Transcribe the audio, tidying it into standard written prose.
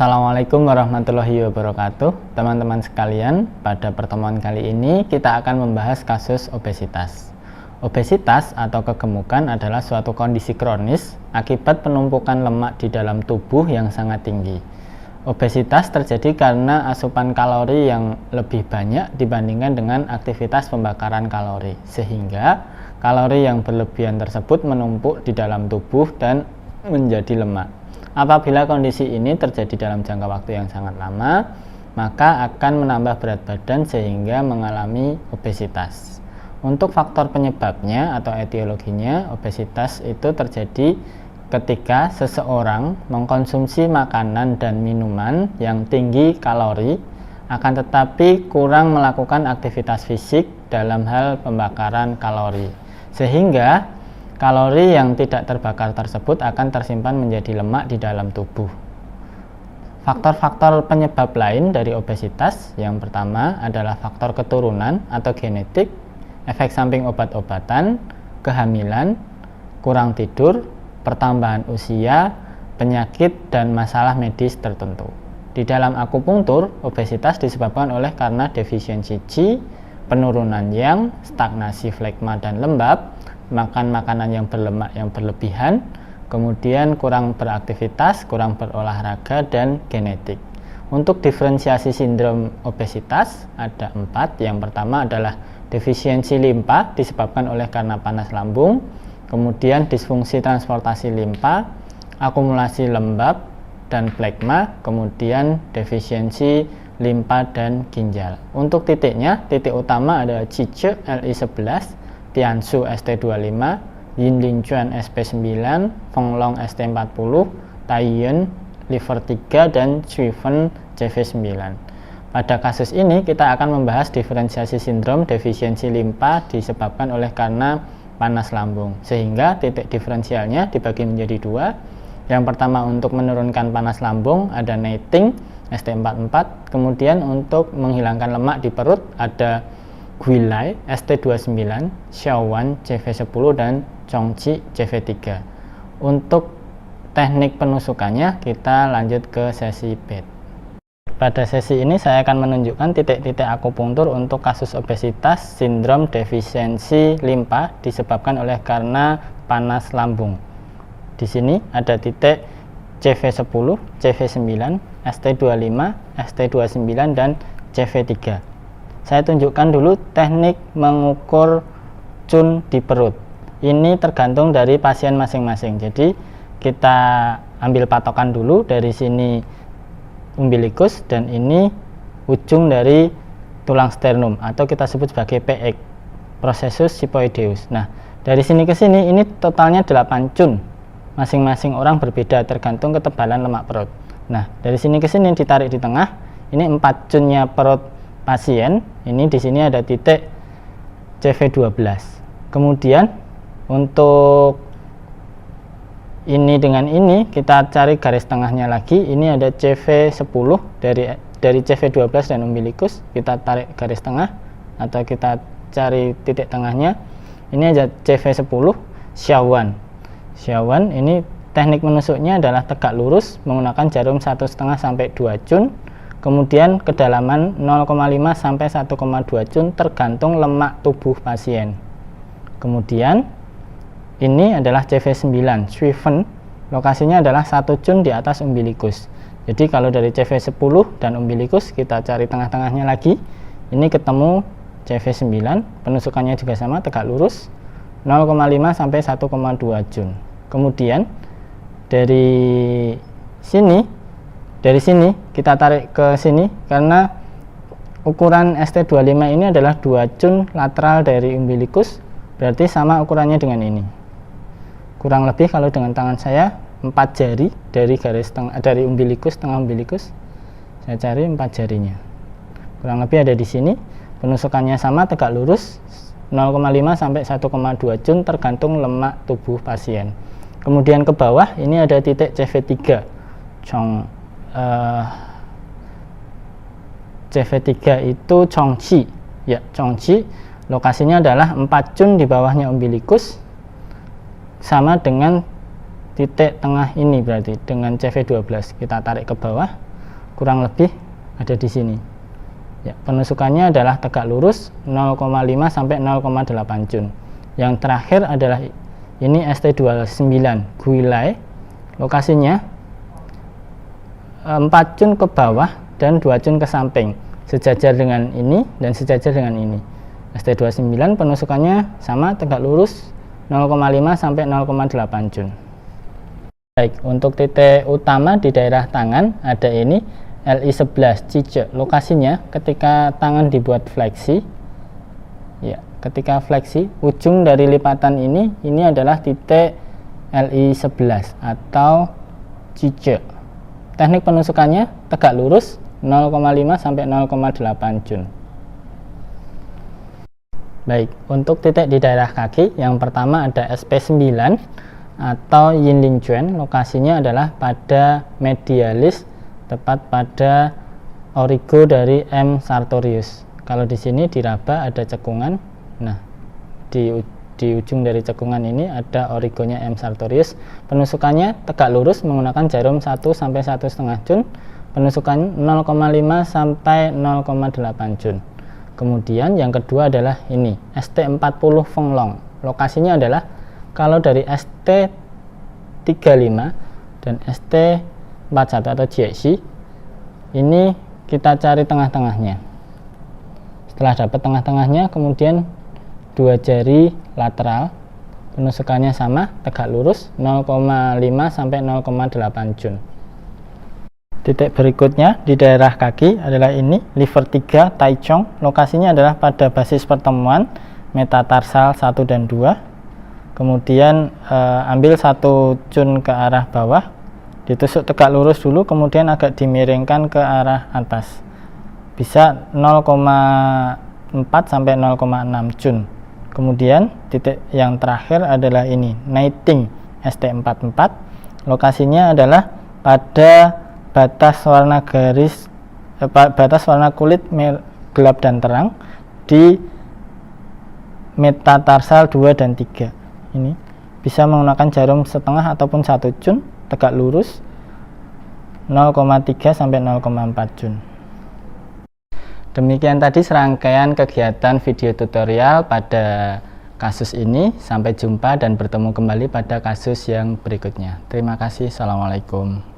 Assalamualaikum warahmatullahi wabarakatuh. Teman-teman sekalian, pada pertemuan kali ini kita akan membahas kasus obesitas. Obesitas atau kegemukan adalah suatu kondisi kronis akibat penumpukan lemak di dalam tubuh yang sangat tinggi. Obesitas terjadi karena asupan kalori yang lebih banyak dibandingkan dengan aktivitas pembakaran kalori, sehingga kalori yang berlebihan tersebut menumpuk di dalam tubuh dan menjadi lemak. Apabila kondisi ini terjadi dalam jangka waktu yang sangat lama, maka akan menambah berat badan sehingga mengalami obesitas. Untuk faktor penyebabnya atau etiologinya, obesitas itu terjadi ketika seseorang mengkonsumsi makanan dan minuman yang tinggi kalori, akan tetapi kurang melakukan aktivitas fisik dalam hal pembakaran kalori, sehingga kalori yang tidak terbakar tersebut akan tersimpan menjadi lemak di dalam tubuh. Faktor-faktor penyebab lain dari obesitas, yang pertama adalah faktor keturunan atau genetik, efek samping obat-obatan, kehamilan, kurang tidur, pertambahan usia, penyakit, dan masalah medis tertentu. Di dalam akupunktur, obesitas disebabkan oleh karena defisiensi Qi, penurunan Yang, stagnasi flegma dan lembab, makan makanan yang berlemak yang berlebihan, kemudian kurang beraktivitas, kurang berolahraga, dan genetik. Untuk diferensiasi sindrom obesitas ada 4. Yang pertama adalah defisiensi limpa disebabkan oleh karena panas lambung, kemudian disfungsi transportasi limpa, akumulasi lembab dan flegma, kemudian defisiensi limpa dan ginjal. Untuk titiknya, titik utama ada Qi Li11, Tiansu ST25, Yinlin Chuan SP9, Fenglong ST40, Taiyuan Liver 3, dan Cuifen CV9. Pada kasus ini kita akan membahas diferensiasi sindrom defisiensi limpa disebabkan oleh karena panas lambung, sehingga titik diferensialnya dibagi menjadi 2. Yang pertama untuk menurunkan panas lambung ada Neiting ST44, kemudian untuk menghilangkan lemak di perut ada Guilai ST29, Xiaowan CV10, dan Chongqi CV3. Untuk teknik penusukannya kita lanjut ke sesi bed. Pada sesi ini saya akan menunjukkan titik-titik akupunktur untuk kasus obesitas sindrom defisiensi limpa disebabkan oleh karena panas lambung. Di sini ada titik CV10, CV9, ST25, ST29, dan CV3. Saya tunjukkan dulu teknik mengukur cun di perut. Ini tergantung dari pasien masing-masing. Jadi kita ambil patokan dulu dari sini umbilikus, dan ini ujung dari tulang sternum atau kita sebut sebagai PX, processus xiphoideus. Nah, dari sini ke sini ini totalnya 8 cun. Masing-masing orang berbeda tergantung ketebalan lemak perut. Nah, dari sini ke sini ditarik di tengah. Ini 4 cunnya perut pasien. Ini di sini ada titik CV12. Kemudian untuk ini dengan ini kita cari garis tengahnya lagi. Ini ada CV10 dari CV12 dan umbilikus. Kita tarik garis tengah atau kita cari titik tengahnya. Ini ada CV10 Xiaowan. Xiaowan ini teknik menusuknya adalah tegak lurus menggunakan jarum 1,5 sampai 2 cun. Kemudian kedalaman 0,5 sampai 1,2 cun tergantung lemak tubuh pasien. Kemudian ini adalah CV9 Cuifen, lokasinya adalah 1 cun di atas umbilikus. Jadi kalau dari CV10 dan umbilikus kita cari tengah-tengahnya lagi, ini ketemu CV9, penusukannya juga sama, tegak lurus 0,5 sampai 1,2 cun. Kemudian dari sini kita tarik ke sini karena ukuran ST25 ini adalah 2 cun lateral dari umbilikus, berarti sama ukurannya dengan ini. Kurang lebih kalau dengan tangan saya 4 jari dari garis dari umbilikus, tengah umbilikus. Saya cari 4 jarinya. Kurang lebih ada di sini. Penusukannya sama, tegak lurus 0,5 sampai 1,2 cun tergantung lemak tubuh pasien. Kemudian ke bawah ini ada titik CV3. CV3 itu Chongqi. Ya, Chongqi. Lokasinya adalah 4 cun di bawahnya umbilikus, sama dengan titik tengah ini, berarti dengan CV12 kita tarik ke bawah kurang lebih ada di sini. Ya, penusukannya adalah tegak lurus 0,5 sampai 0,8 jun. Yang terakhir adalah ini ST29 Guilai, lokasinya 4 jun ke bawah dan 2 jun ke samping, sejajar dengan ini dan sejajar dengan ini. ST29 penusukannya sama, tegak lurus 0,5 sampai 0,8 jun. Baik, untuk titik utama di daerah tangan ada ini LI11 Cice, lokasinya ketika tangan dibuat fleksi. Ya, ketika fleksi, ujung dari lipatan ini adalah titik LI11 atau Cice. Teknik penusukannya tegak lurus 0,5 sampai 0,8 jun. Baik, untuk titik di daerah kaki, yang pertama ada SP9 atau Yinling Juan, lokasinya adalah pada medialis, tepat pada origo dari M. sartorius. Kalau di sini diraba ada cekungan. Nah, di ujung dari cekungan ini ada origonya M. sartorius. Penusukannya tegak lurus menggunakan jarum 1 sampai 1,5 jun. Penusukan 0,5 sampai 0,8 jun. Kemudian yang kedua adalah ini ST40 Fenglong. Lokasinya adalah kalau dari ST35 dan ST41 atau JC, ini kita cari tengah-tengahnya. Setelah dapat tengah-tengahnya, kemudian dua jari lateral, penusukannya sama, tegak lurus 0,5 sampai 0,8 jun. Titik berikutnya di daerah kaki adalah ini liver 3 Taichung, lokasinya adalah pada basis pertemuan metatarsal 1 dan 2. Kemudian ambil 1 jun ke arah bawah, ditusuk tegak lurus dulu, kemudian agak dimiringkan ke arah atas, bisa 0,4 sampai 0,6 jun. Kemudian titik yang terakhir adalah ini Nighting ST44, lokasinya adalah pada batas warna garis batas warna kulit gelap dan terang di metatarsal 2 dan 3. Ini bisa menggunakan jarum setengah ataupun 1 jun, tegak lurus 0,3 sampai 0,4 jun. Demikian tadi serangkaian kegiatan video tutorial pada kasus ini. Sampai jumpa dan bertemu kembali pada kasus yang berikutnya. Terima kasih. Assalamualaikum.